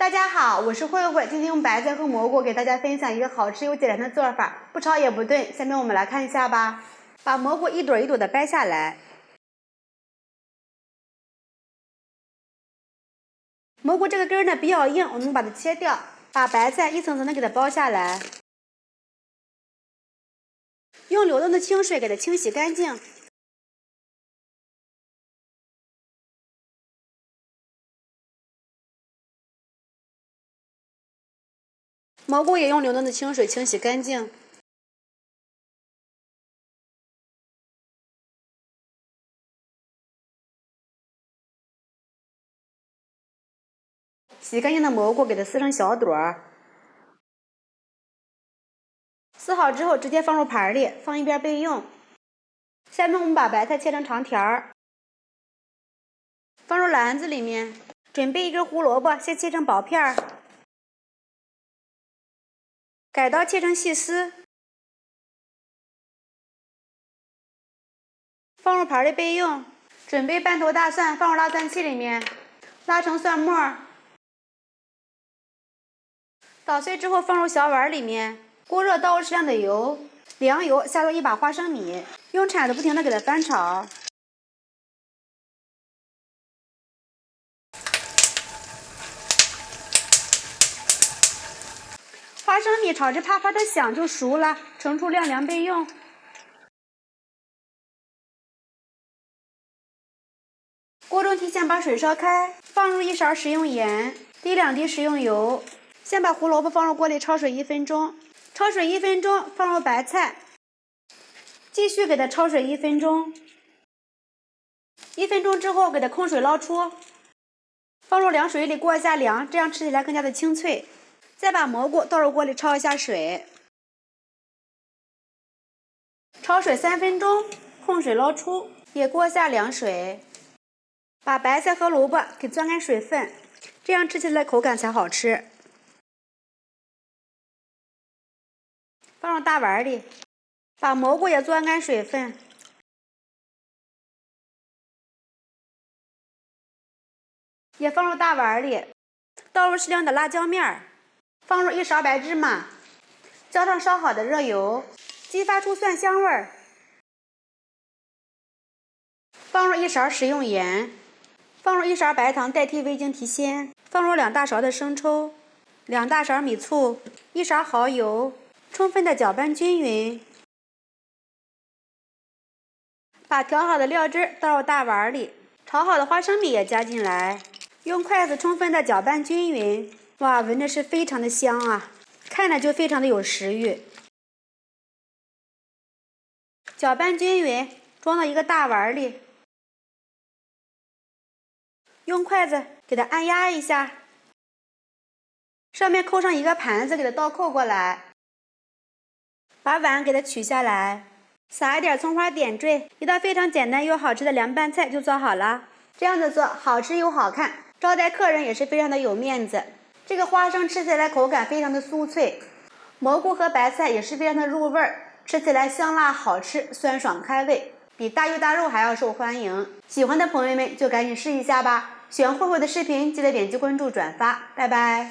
大家好，我是慧慧，今天用白菜和蘑菇给大家分享一个好吃又简单的做法，不炒也不炖。下面我们来看一下吧。把蘑菇一朵一朵的掰下来，蘑菇这个根呢比较硬，我们把它切掉。把白菜一层层的给它剥下来，用流动的清水给它清洗干净。蘑菇也用流动的清水清洗干净。洗干净的蘑菇给它撕成小朵儿，撕好之后直接放入盘里，放一边备用。下面我们把白菜切成长条，放入篮子里面。准备一根胡萝卜，先切成薄片，改刀切成细丝，放入盘里备用。准备半头大蒜，放入拉蒜器里面，拉成蒜末，捣碎之后放入小碗里面。锅热，倒入适量的油，凉油，下入一把花生米，用铲子不停地给它翻炒。花生米炒至啪啪的响就熟了，盛出晾凉备用。锅中提前把水烧开，放入1勺食用盐，滴2滴食用油。先把胡萝卜放入锅里焯水1分钟，焯水1分钟，放入白菜，继续给它焯水1分钟。1分钟之后给它控水捞出，放入凉水里过一下凉，这样吃起来更加的清脆。再把蘑菇倒入锅里焯一下水，焯水3分钟，控水捞出，也过下凉水。把白菜和萝卜给攥干水分，这样吃起来口感才好吃。放入大碗里，把蘑菇也攥干水分，也放入大碗里，倒入适量的辣椒面，放入1勺白芝麻，浇上烧好的热油，激发出蒜香味儿。放入1勺食用盐，放入1勺白糖代替味精提鲜，放入2大勺的生抽，2大勺米醋，1勺蚝油，充分的搅拌均匀。把调好的料汁倒入大碗里，炒好的花生米也加进来，用筷子充分的搅拌均匀。哇，闻着是非常的香啊，看着就非常的有食欲。搅拌均匀，装到一个大碗里，用筷子给它按压一下，上面扣上一个盘子，给它倒扣过来，把碗给它取下来，撒一点葱花点缀，一道非常简单又好吃的凉拌菜就做好了。这样子做好吃又好看，招待客人也是非常的有面子。这个花生吃起来口感非常的酥脆，蘑菇和白菜也是非常的入味儿，吃起来香辣好吃，酸爽开胃，比大鱼大肉还要受欢迎。喜欢的朋友们就赶紧试一下吧。喜欢慧慧的视频，记得点击关注转发，拜拜。